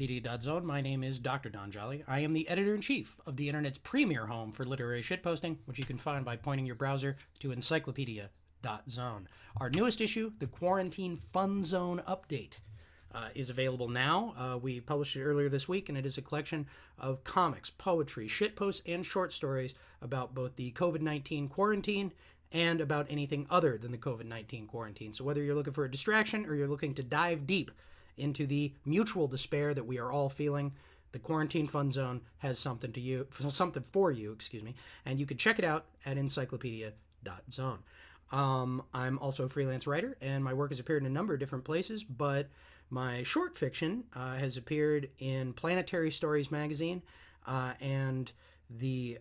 Encyclopedia.zone. My name is Dr. Don Jolly. I am the editor-in-chief of the internet's premier home for literary shitposting, which you can find by pointing your browser to Encyclopedia.zone. Our newest issue, the Quarantine Fun Zone Update, is available now. We published it earlier this week, and it is a collection of comics, poetry, shitposts, and short stories about both the COVID-19 quarantine and about anything other than the COVID-19 quarantine. So whether you're looking for a distraction or you're looking to dive deep into the mutual despair that we are all feeling, the Quarantine Fun Zone has something for you, and you can check it out at encyclopedia.zone. I'm also a freelance writer, and my work has appeared in a number of different places, but my short fiction has appeared in Planetary Stories magazine and the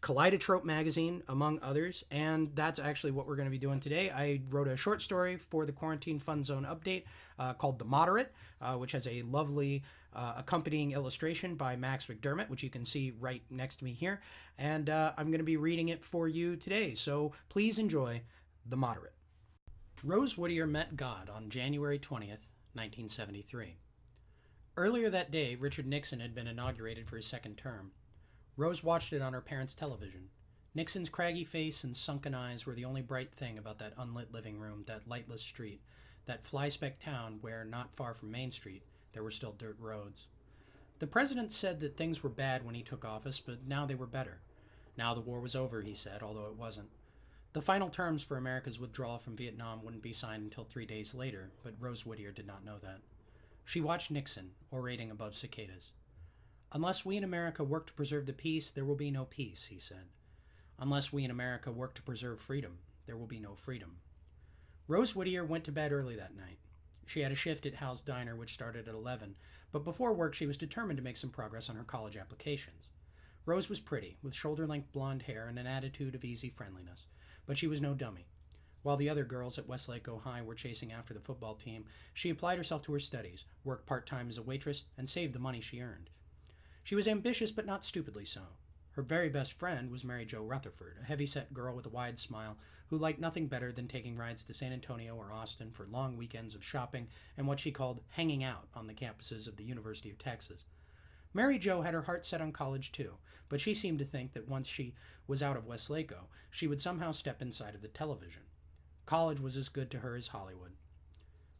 Kaleidotrope magazine, among others, and that's actually what we're going to be doing today. I wrote a short story for the Quarantine Fun Zone Update called The Moderate, which has a lovely accompanying illustration by Max McDermott, which you can see right next to me here, and I'm going to be reading it for you today, so please enjoy The Moderate. Rose Whittier met God on January 20th, 1973. Earlier that day, Richard Nixon had been inaugurated for his second term. Rose watched it on her parents' television. Nixon's craggy face and sunken eyes were the only bright thing about that unlit living room, that lightless street, that fly-speck town where, not far from Main Street, there were still dirt roads. The president said that things were bad when he took office, but now they were better. Now the war was over, he said, although it wasn't. The final terms for America's withdrawal from Vietnam wouldn't be signed until 3 days later, but Rose Whittier did not know that. She watched Nixon, orating above cicadas. "Unless we in America work to preserve the peace, there will be no peace," he said. "Unless we in America work to preserve freedom, there will be no freedom." Rose Whittier went to bed early that night. She had a shift at Hal's Diner, which started at 11, but before work she was determined to make some progress on her college applications. Rose was pretty, with shoulder-length blonde hair and an attitude of easy friendliness, but she was no dummy. While the other girls at Westlake High were chasing after the football team, she applied herself to her studies, worked part-time as a waitress, and saved the money she earned. She was ambitious, but not stupidly so. Her very best friend was Mary Jo Rutherford, a heavy-set girl with a wide smile who liked nothing better than taking rides to San Antonio or Austin for long weekends of shopping and what she called hanging out on the campuses of the University of Texas. Mary Jo had her heart set on college too, but she seemed to think that once she was out of Westlake, she would somehow step inside of the television. College was as good to her as Hollywood.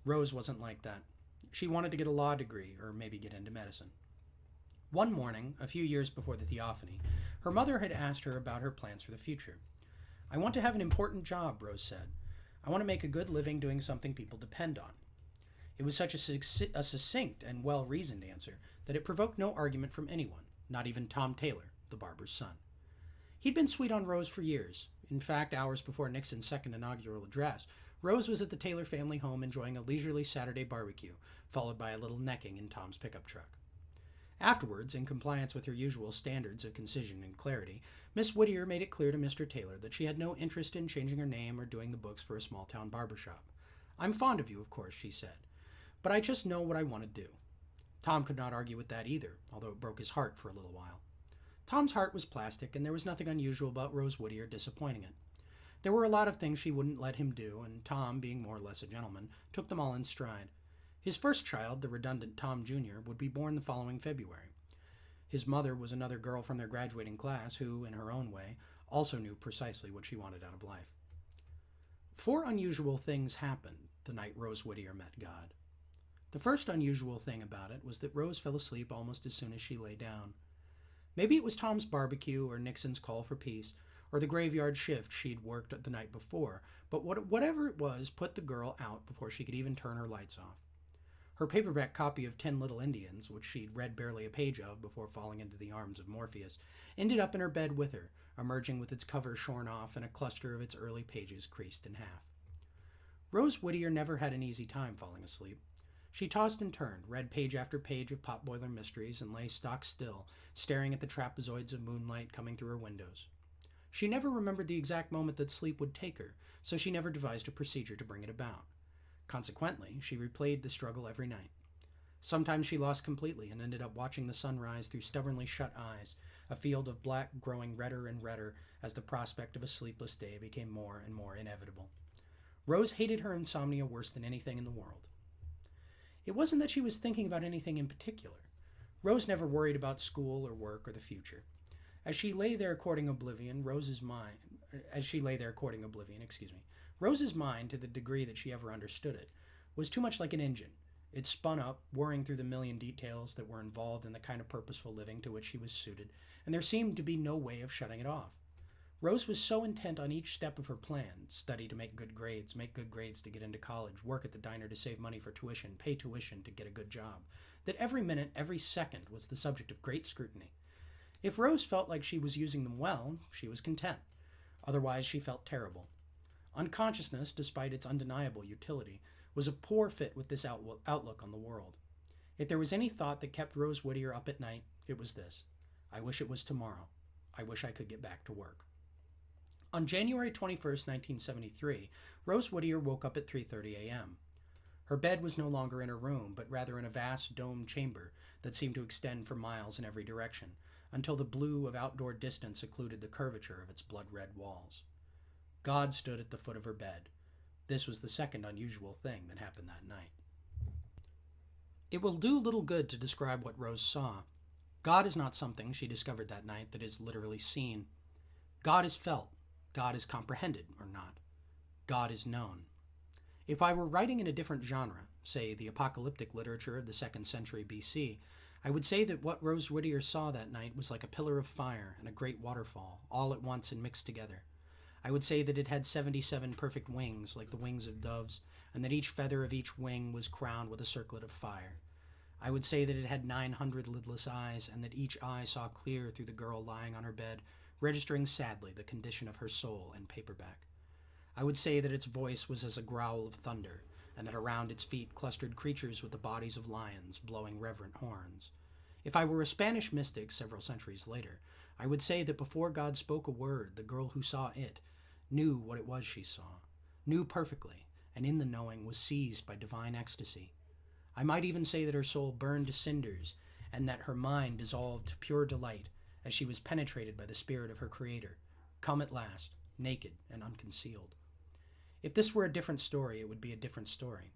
Rose wasn't like that. She wanted to get a law degree, or maybe get into medicine. One morning, a few years before the Theophany, her mother had asked her about her plans for the future. "I want to have an important job," Rose said. "I want to make a good living doing something people depend on." It was such a succinct and well-reasoned answer that it provoked no argument from anyone, not even Tom Taylor, the barber's son. He'd been sweet on Rose for years. In fact, hours before Nixon's second inaugural address, Rose was at the Taylor family home enjoying a leisurely Saturday barbecue, followed by a little necking in Tom's pickup truck. Afterwards, in compliance with her usual standards of concision and clarity, Miss Whittier made it clear to Mr. Taylor that she had no interest in changing her name or doing the books for a small-town barbershop. "I'm fond of you, of course," she said, "but I just know what I want to do." Tom could not argue with that either, although it broke his heart for a little while. Tom's heart was plastic, and there was nothing unusual about Rose Whittier disappointing it. There were a lot of things she wouldn't let him do, and Tom, being more or less a gentleman, took them all in stride. His first child, the redundant Tom Jr., would be born the following February. His mother was another girl from their graduating class who, in her own way, also knew precisely what she wanted out of life. 4 unusual things happened the night Rose Whittier met God. The first unusual thing about it was that Rose fell asleep almost as soon as she lay down. Maybe it was Tom's barbecue or Nixon's call for peace, or the graveyard shift she'd worked the night before, but whatever it was put the girl out before she could even turn her lights off. Her paperback copy of 10 Little Indians, which she'd read barely a page of before falling into the arms of Morpheus, ended up in her bed with her, emerging with its cover shorn off and a cluster of its early pages creased in half. Rose Whittier never had an easy time falling asleep. She tossed and turned, read page after page of Potboiler mysteries, and lay stock still, staring at the trapezoids of moonlight coming through her windows. She never remembered the exact moment that sleep would take her, so she never devised a procedure to bring it about. Consequently, she replayed the struggle every night. Sometimes she lost completely and ended up watching the sun rise through stubbornly shut eyes, a field of black growing redder and redder as the prospect of a sleepless day became more and more inevitable. Rose hated her insomnia worse than anything in the world. It wasn't that she was thinking about anything in particular. Rose never worried about school or work or the future. As she lay there courting oblivion, Rose's mind, Rose's mind, to the degree that she ever understood it, was too much like an engine. It spun up, whirring through the million details that were involved in the kind of purposeful living to which she was suited, and there seemed to be no way of shutting it off. Rose was so intent on each step of her plan, study to make good grades to get into college, work at the diner to save money for tuition, pay tuition to get a good job, that every minute, every second was the subject of great scrutiny. If Rose felt like she was using them well, she was content. Otherwise, she felt terrible. Unconsciousness, despite its undeniable utility, was a poor fit with this outlook on the world. If there was any thought that kept Rose Whittier up at night, it was this: I wish it was tomorrow. I wish I could get back to work. On January 21st, 1973, Rose Whittier woke up at 3:30 a.m. Her bed was no longer in her room, but rather in a vast domed chamber that seemed to extend for miles in every direction, until the blue of outdoor distance occluded the curvature of its blood-red walls. God stood at the foot of her bed. This was the second unusual thing that happened that night. It will do little good to describe what Rose saw. God is not something, she discovered that night, that is literally seen. God is felt. God is comprehended, or not. God is known. If I were writing in a different genre, say the apocalyptic literature of the 2nd century BC, I would say that what Rose Whittier saw that night was like a pillar of fire and a great waterfall, all at once and mixed together. I would say that it had 77 perfect wings, like the wings of doves, and that each feather of each wing was crowned with a circlet of fire. I would say that it had 900 lidless eyes, and that each eye saw clear through the girl lying on her bed, registering sadly the condition of her soul in paperback. I would say that its voice was as a growl of thunder, and that around its feet clustered creatures with the bodies of lions, blowing reverent horns. If I were a Spanish mystic several centuries later, I would say that before God spoke a word, the girl who saw it knew what it was she saw, knew perfectly, and in the knowing was seized by divine ecstasy. I might even say that her soul burned to cinders, and that her mind dissolved to pure delight as she was penetrated by the spirit of her Creator, come at last, naked and unconcealed. If this were a different story, it would be a different story.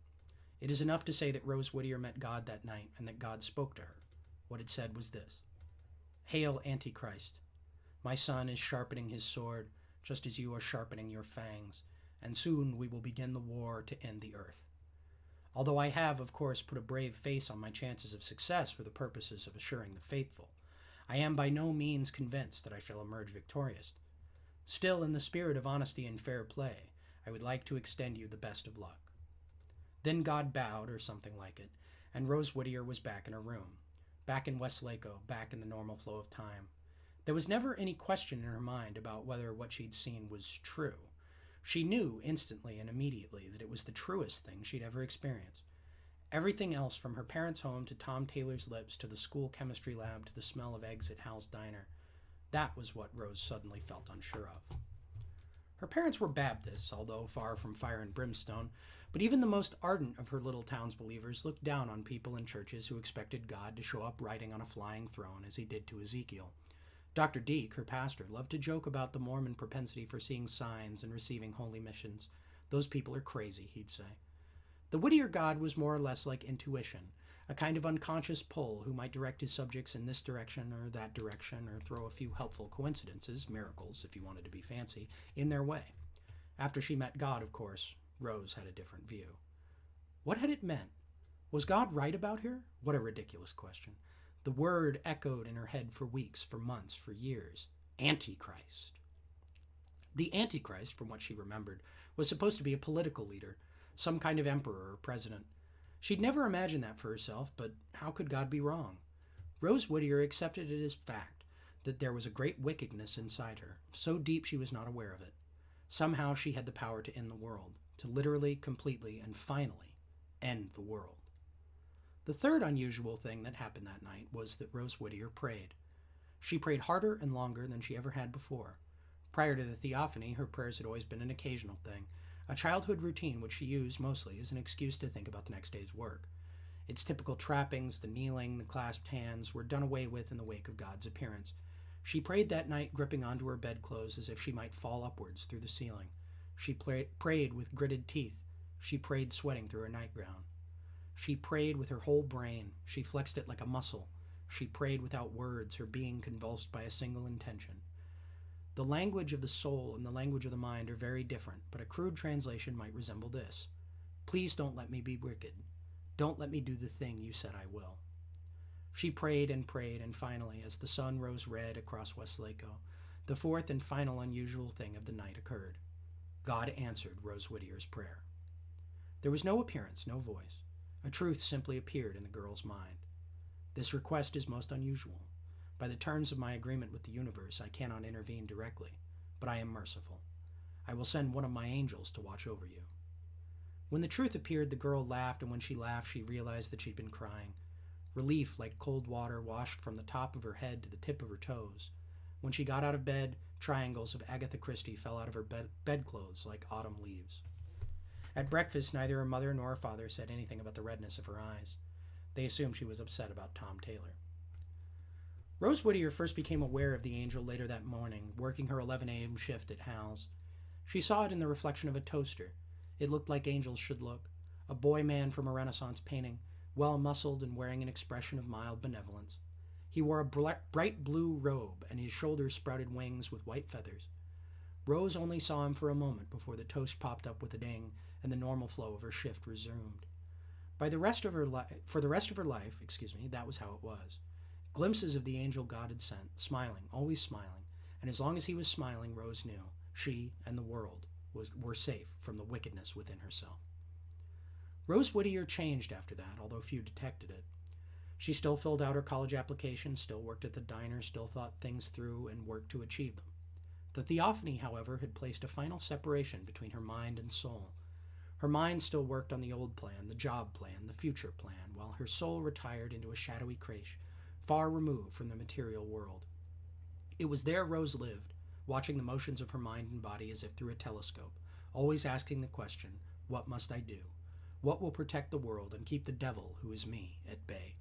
It is enough to say that Rose Whittier met God that night and that God spoke to her. What it said was this: Hail, Antichrist! My son is sharpening his sword, just as you are sharpening your fangs, and soon we will begin the war to end the earth. Although I have, of course, put a brave face on my chances of success for the purposes of assuring the faithful, I am by no means convinced that I shall emerge victorious. Still, in the spirit of honesty and fair play, I would like to extend you the best of luck. Then God bowed, or something like it, and Rose Whittier was back in her room, back in Westlake, back in the normal flow of time. There was never any question in her mind about whether what she'd seen was true. She knew instantly and immediately that it was the truest thing she'd ever experienced. Everything else, from her parents' home to Tom Taylor's lips to the school chemistry lab to the smell of eggs at Hal's diner, that was what Rose suddenly felt unsure of. Her parents were Baptists, although far from fire and brimstone, but even the most ardent of her little town's believers looked down on people in churches who expected God to show up riding on a flying throne as he did to Ezekiel. Dr. Deek, her pastor, loved to joke about the Mormon propensity for seeing signs and receiving holy missions. Those people are crazy, he'd say. The Whittier God was more or less like intuition, a kind of unconscious pull who might direct his subjects in this direction or that direction, or throw a few helpful coincidences, miracles if you wanted to be fancy, in their way. After she met God, of course, Rose had a different view. What had it meant? Was God right about her? What a ridiculous question. The word echoed in her head for weeks, for months, for years. Antichrist. The Antichrist, from what she remembered, was supposed to be a political leader, some kind of emperor or president. She'd never imagined that for herself, but how could God be wrong? Rose Whittier accepted it as fact that there was a great wickedness inside her, so deep she was not aware of it. Somehow she had the power to end the world, to literally, completely, and finally end the world. The third unusual thing that happened that night was that Rose Whittier prayed. She prayed harder and longer than she ever had before. Prior to the theophany, her prayers had always been an occasional thing, a childhood routine which she used mostly as an excuse to think about the next day's work. Its typical trappings, the kneeling, the clasped hands, were done away with in the wake of God's appearance. She prayed that night, gripping onto her bedclothes as if she might fall upwards through the ceiling. She prayed with gritted teeth. She prayed sweating through her nightgown. She prayed with her whole brain. She flexed it like a muscle. She prayed without words, her being convulsed by a single intention. The language of the soul and the language of the mind are very different, but a crude translation might resemble this. Please don't let me be wicked. Don't let me do the thing you said I will. She prayed, and finally, as the sun rose red across Westlako, the fourth and final unusual thing of the night occurred. God answered Rose Whittier's prayer. There was no appearance, no voice. A truth simply appeared in the girl's mind. This request is most unusual. By the terms of my agreement with the universe, I cannot intervene directly, but I am merciful. I will send one of my angels to watch over you. When the truth appeared, the girl laughed, and when she laughed, she realized that she'd been crying. Relief, like cold water, washed from the top of her head to the tip of her toes. When she got out of bed, triangles of Agatha Christie fell out of her bedclothes like autumn leaves. At breakfast, neither her mother nor her father said anything about the redness of her eyes. They assumed she was upset about Tom Taylor. Rose Whittier first became aware of the angel later that morning, working her 11 a.m. shift at Hal's. She saw it in the reflection of a toaster. It looked like angels should look. A boy man from a Renaissance painting, well-muscled and wearing an expression of mild benevolence. He wore a bright blue robe, and his shoulders sprouted wings with white feathers. Rose only saw him for a moment before the toast popped up with a ding and the normal flow of her shift resumed. For the rest of her life, that was how it was. Glimpses of the angel God had sent, smiling, always smiling, and as long as he was smiling, Rose knew she and the world were safe from the wickedness within herself. Rose Whittier changed after that, although few detected it. She still filled out her college application, still worked at the diner, still thought things through and worked to achieve them. The theophany, however, had placed a final separation between her mind and soul. Her mind still worked on the old plan, the job plan, the future plan, while her soul retired into a shadowy creche, far removed from the material world. It was there Rose lived, watching the motions of her mind and body as if through a telescope, always asking the question, what must I do? What will protect the world and keep the devil, who is me, at bay?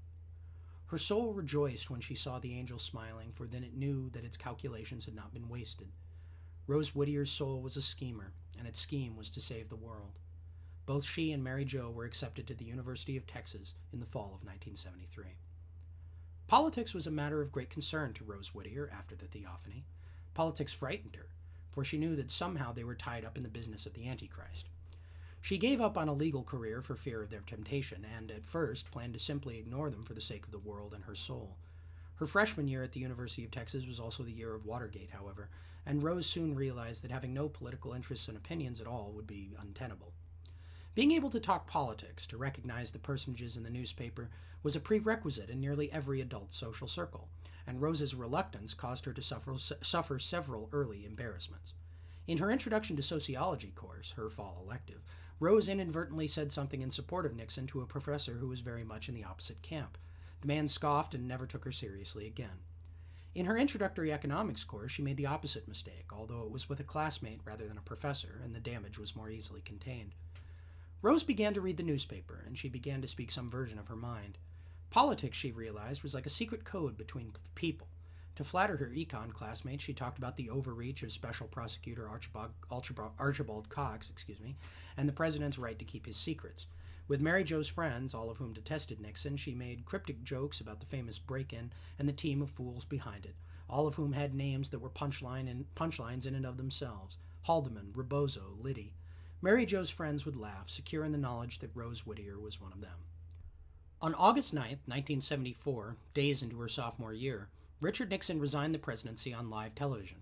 Her soul rejoiced when she saw the angel smiling, for then it knew that its calculations had not been wasted. Rose Whittier's soul was a schemer, and its scheme was to save the world. Both she and Mary Jo were accepted to the University of Texas in the fall of 1973. Politics was a matter of great concern to Rose Whittier after the theophany. Politics frightened her, for she knew that somehow they were tied up in the business of the Antichrist. She gave up on a legal career for fear of their temptation, and at first planned to simply ignore them for the sake of the world and her soul. Her freshman year at the University of Texas was also the year of Watergate, however, and Rose soon realized that having no political interests and opinions at all would be untenable. Being able to talk politics, to recognize the personages in the newspaper, was a prerequisite in nearly every adult social circle, and Rose's reluctance caused her to suffer several early embarrassments. In her Introduction to Sociology course, her fall elective, Rose inadvertently said something in support of Nixon to a professor who was very much in the opposite camp. The man scoffed and never took her seriously again. In her introductory economics course, she made the opposite mistake, although it was with a classmate rather than a professor, and the damage was more easily contained. Rose began to read the newspaper, and she began to speak some version of her mind. Politics, she realized, was like a secret code between people. To flatter her econ classmates, she talked about the overreach of Special Prosecutor Archibald Cox, and the president's right to keep his secrets. With Mary Jo's friends, all of whom detested Nixon, she made cryptic jokes about the famous break-in and the team of fools behind it, all of whom had names that were punchlines in and of themselves: Haldeman, Rebozo, Liddy. Mary Jo's friends would laugh, secure in the knowledge that Rose Whittier was one of them. On August 9, 1974, days into her sophomore year, Richard Nixon resigned the presidency on live television.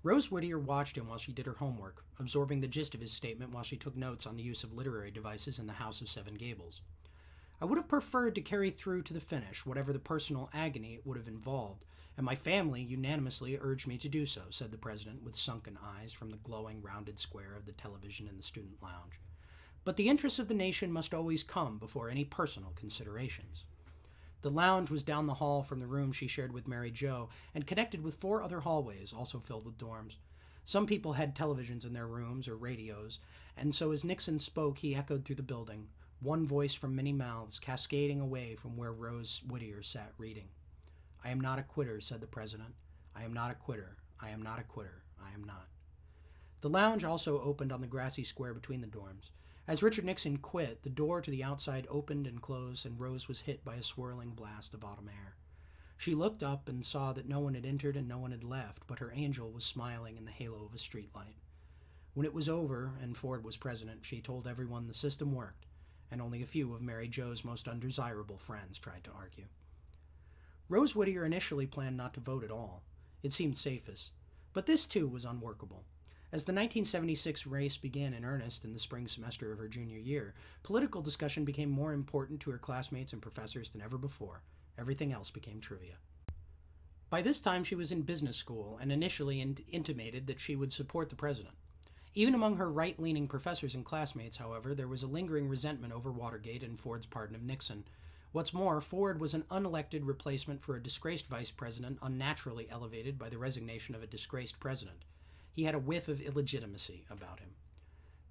Rose Whittier watched him while she did her homework, absorbing the gist of his statement while she took notes on the use of literary devices in the House of Seven Gables. I would have preferred to carry through to the finish whatever the personal agony it would have involved, and my family unanimously urged me to do so, said the president with sunken eyes from the glowing rounded square of the television in the student lounge. But the interests of the nation must always come before any personal considerations. The lounge was down the hall from the room she shared with Mary Jo and connected with 4 other hallways, also filled with dorms. Some people had televisions in their rooms or radios, and so as Nixon spoke, he echoed through the building, one voice from many mouths cascading away from where Rose Whittier sat reading. I am not a quitter, said the president. I am not a quitter. I am not a quitter. I am not. The lounge also opened on the grassy square between the dorms. As Richard Nixon quit, the door to the outside opened and closed, and Rose was hit by a swirling blast of autumn air. She looked up and saw that no one had entered and no one had left, but her angel was smiling in the halo of a streetlight. When it was over and Ford was president, she told everyone the system worked, and only a few of Mary Jo's most undesirable friends tried to argue. Rose Whittier initially planned not to vote at all. It seemed safest. But this, too, was unworkable. As the 1976 race began in earnest in the spring semester of her junior year, political discussion became more important to her classmates and professors than ever before. Everything else became trivia. By this time, she was in business school and initially intimated that she would support the president. Even among her right-leaning professors and classmates, however, there was a lingering resentment over Watergate and Ford's pardon of Nixon. What's more, Ford was an unelected replacement for a disgraced vice president, unnaturally elevated by the resignation of a disgraced president. He had a whiff of illegitimacy about him.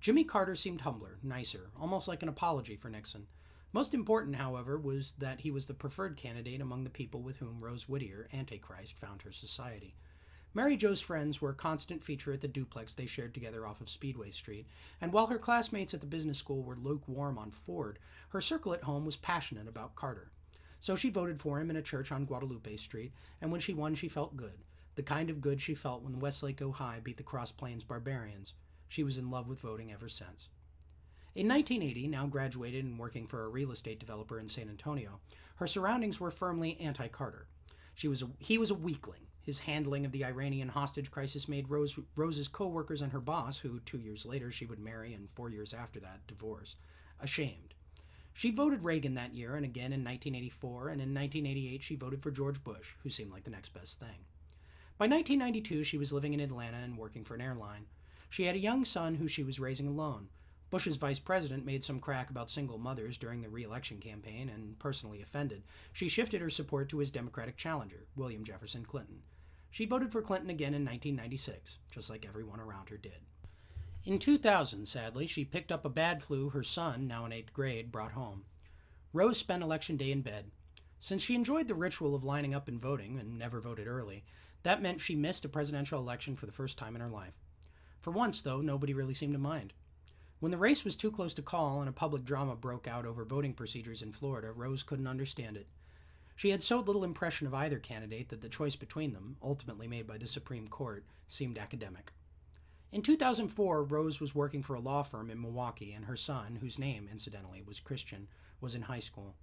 Jimmy Carter seemed humbler, nicer, almost like an apology for Nixon. Most important, however, was that he was the preferred candidate among the people with whom Rose Whittier, Antichrist, found her society. Mary Jo's friends were a constant feature at the duplex they shared together off of Speedway Street, and while her classmates at the business school were lukewarm on Ford, her circle at home was passionate about Carter. So she voted for him in a church on Guadalupe Street, and when she won, she felt good. The kind of good she felt when Westlake High beat the Cross Plains Barbarians. She was in love with voting ever since. In 1980, now graduated and working for a real estate developer in San Antonio, her surroundings were firmly anti-Carter. He was a weakling. His handling of the Iranian hostage crisis made Rose's co-workers and her boss, who 2 years later she would marry and 4 years after that divorce, ashamed. She voted Reagan that year and again in 1984, and in 1988 she voted for George Bush, who seemed like the next best thing. By 1992, she was living in Atlanta and working for an airline. She had a young son who she was raising alone. Bush's vice president made some crack about single mothers during the re-election campaign, and personally offended, she shifted her support to his Democratic challenger, William Jefferson Clinton. She voted for Clinton again in 1996, just like everyone around her did. In 2000, sadly, she picked up a bad flu her son, now in 8th grade, brought home. Rose spent Election Day in bed. Since she enjoyed the ritual of lining up and voting, and never voted early, that meant she missed a presidential election for the first time in her life. For once, though, nobody really seemed to mind. When the race was too close to call and a public drama broke out over voting procedures in Florida, Rose couldn't understand it. She had so little impression of either candidate that the choice between them, ultimately made by the Supreme Court, seemed academic. In 2004, Rose was working for a law firm in Milwaukee, and her son, whose name, incidentally, was Christian, was in high school.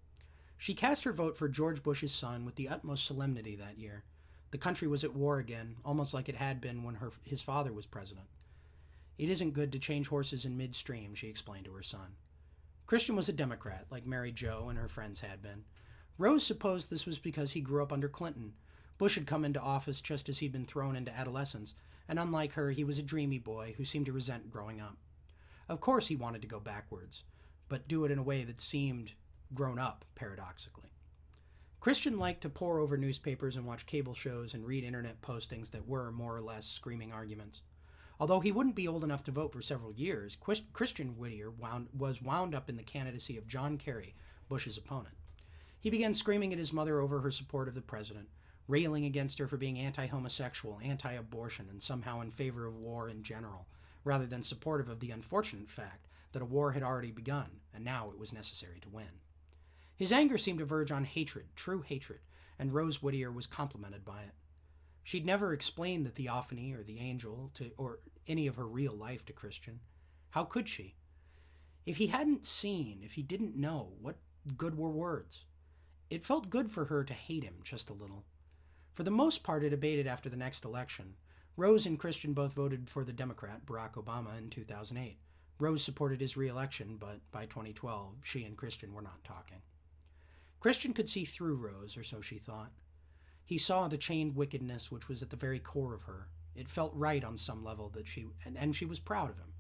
She cast her vote for George Bush's son with the utmost solemnity that year. The country was at war again, almost like it had been when his father was president. It isn't good to change horses in midstream, she explained to her son. Christian was a Democrat, like Mary Jo and her friends had been. Rose supposed this was because he grew up under Clinton. Bush had come into office just as he'd been thrown into adolescence, and unlike her, he was a dreamy boy who seemed to resent growing up. Of course he wanted to go backwards, but do it in a way that seemed grown up, paradoxically. Christian liked to pore over newspapers and watch cable shows and read internet postings that were, more or less, screaming arguments. Although he wouldn't be old enough to vote for several years, Christian Whittier was wound up in the candidacy of John Kerry, Bush's opponent. He began screaming at his mother over her support of the president, railing against her for being anti-homosexual, anti-abortion, and somehow in favor of war in general, rather than supportive of the unfortunate fact that a war had already begun, and now it was necessary to win. His anger seemed to verge on hatred, true hatred, and Rose Whittier was complimented by it. She'd never explained the theophany or the angel or any of her real life to Christian. How could she? If he hadn't seen, if he didn't know, what good were words? It felt good for her to hate him just a little. For the most part, it abated after the next election. Rose and Christian both voted for the Democrat, Barack Obama, in 2008. Rose supported his re-election, but by 2012, she and Christian were not talking. Christian could see through Rose, or so she thought. He saw the chained wickedness which was at the very core of her. It felt right on some level that she was proud of him.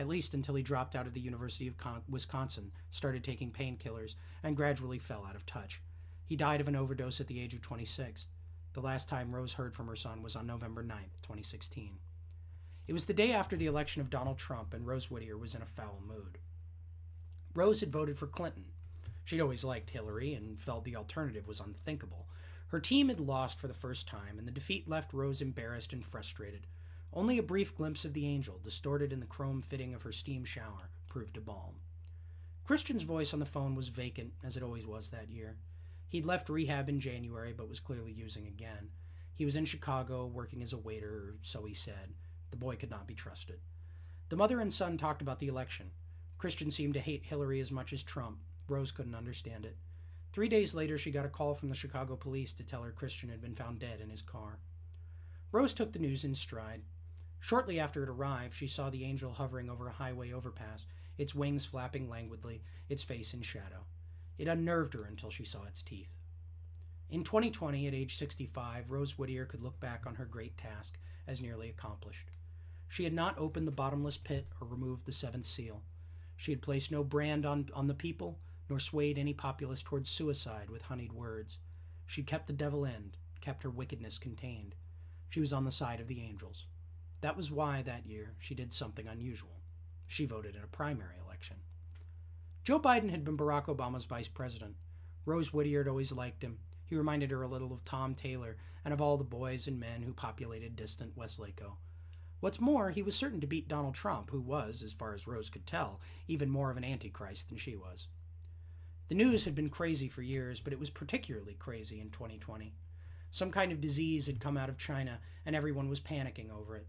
At least until he dropped out of the University of Wisconsin, started taking painkillers, and gradually fell out of touch. He died of an overdose at the age of 26. The last time Rose heard from her son was on November 9th, 2016. It was the day after the election of Donald Trump, and Rose Whittier was in a foul mood. Rose had voted for Clinton. She'd always liked Hillary and felt the alternative was unthinkable. Her team had lost for the first time, and the defeat left Rose embarrassed and frustrated. Only a brief glimpse of the angel, distorted in the chrome fitting of her steam shower, proved a balm. Christian's voice on the phone was vacant, as it always was that year. He'd left rehab in January, but was clearly using again. He was in Chicago, working as a waiter, or so he said. The boy could not be trusted. The mother and son talked about the election. Christian seemed to hate Hillary as much as Trump. Rose couldn't understand it. 3 days later, she got a call from the Chicago police to tell her Christian had been found dead in his car. Rose took the news in stride. Shortly after it arrived, she saw the Angel hovering over a highway overpass, its wings flapping languidly, its face in shadow. It unnerved her until she saw its teeth. In 2020, at age 65, Rose Whittier could look back on her great task as nearly accomplished. She had not opened the bottomless pit or removed the seventh seal. She had placed no brand on the people, nor swayed any populace towards suicide with honeyed words. She kept the devil in, kept her wickedness contained. She was on the side of the angels. That was why, that year, she did something unusual. She voted in a primary election. Joe Biden had been Barack Obama's vice president. Rose Whittier had always liked him. He reminded her a little of Tom Taylor and of all the boys and men who populated distant Westlaco. What's more, he was certain to beat Donald Trump, who was, as far as Rose could tell, even more of an antichrist than she was. The news had been crazy for years, but it was particularly crazy in 2020. Some kind of disease had come out of China, and everyone was panicking over it.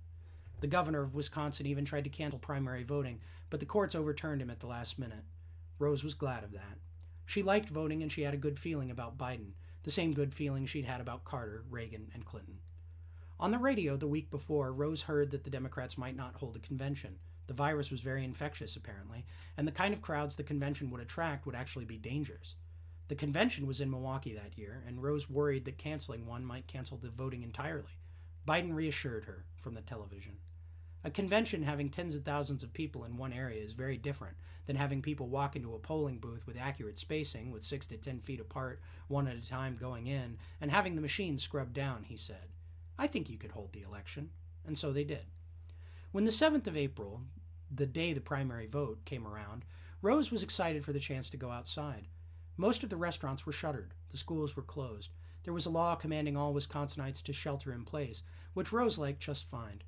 The governor of Wisconsin even tried to cancel primary voting, but the courts overturned him at the last minute. Rose was glad of that. She liked voting, and she had a good feeling about Biden, the same good feeling she'd had about Carter, Reagan, and Clinton. On the radio the week before, Rose heard that the Democrats might not hold a convention. The virus was very infectious, apparently, and the kind of crowds the convention would attract would actually be dangerous. The convention was in Milwaukee that year, and Rose worried that canceling one might cancel the voting entirely. Biden reassured her from the television. A convention having tens of thousands of people in one area is very different than having people walk into a polling booth with accurate spacing, with 6 to 10 feet apart, one at a time going in, and having the machines scrubbed down, he said. I think you could hold the election. And so they did. When the 7th of April, the day the primary vote, came around, Rose was excited for the chance to go outside. Most of the restaurants were shuttered. The schools were closed. There was a law commanding all Wisconsinites to shelter in place, which Rose liked just fine.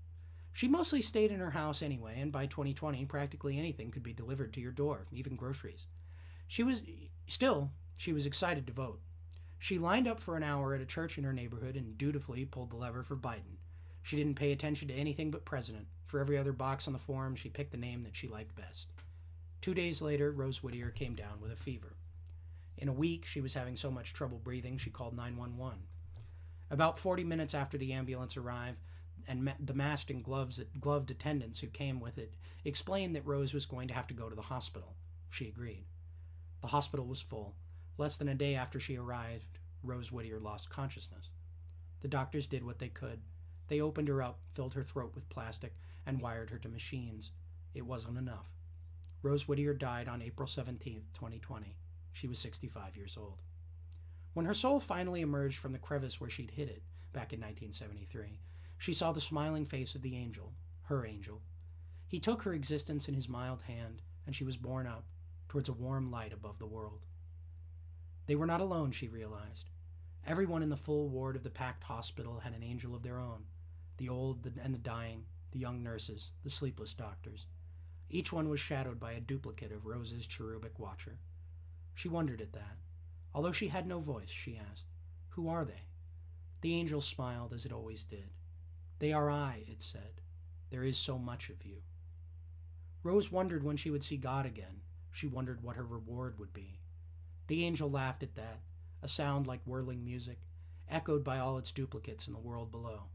She mostly stayed in her house anyway, and by 2020, practically anything could be delivered to your door, even groceries. She was excited to vote. She lined up for an hour at a church in her neighborhood and dutifully pulled the lever for Biden. She didn't pay attention to anything but president. For every other box on the form, she picked the name that she liked best. 2 days later, Rose Whittier came down with a fever. In a week, she was having so much trouble breathing, she called 911. About 40 minutes after the ambulance arrived, and the masked and gloved attendants who came with it explained that Rose was going to have to go to the hospital. She agreed. The hospital was full. Less than a day after she arrived, Rose Whittier lost consciousness. The doctors did what they could. They opened her up, filled her throat with plastic, and wired her to machines. It wasn't enough. Rose Whittier died on April 17, 2020. She was 65 years old. When her soul finally emerged from the crevice where she'd hid it, back in 1973, she saw the smiling face of the angel, her angel. He took her existence in his mild hand, and she was borne up towards a warm light above the world. They were not alone, she realized. Everyone in the full ward of the packed hospital had an angel of their own, the old and the dying, the young nurses, the sleepless doctors. Each one was shadowed by a duplicate of Rose's cherubic watcher. She wondered at that. Although she had no voice, she asked, "Who are they?" The angel smiled as it always did. "They are I," it said. "There is so much of you." Rose wondered when she would see God again. She wondered what her reward would be. The angel laughed at that, a sound like whirling music, echoed by all its duplicates in the world below.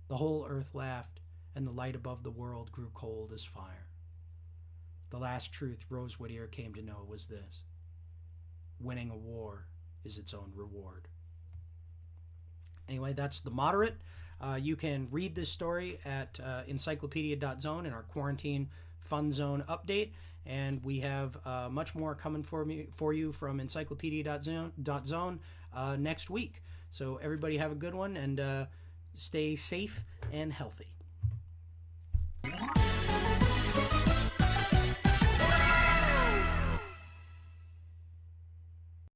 The whole earth laughed, and the light above the world grew cold as fire. The last truth Rose Whittier came to know was this: winning a war is its own reward. Anyway, that's The Moderate. You can read this story at encyclopedia.zone in our quarantine fun zone update, and we have much more coming for you from encyclopedia.zone next week. So everybody have a good one, and stay safe and healthy.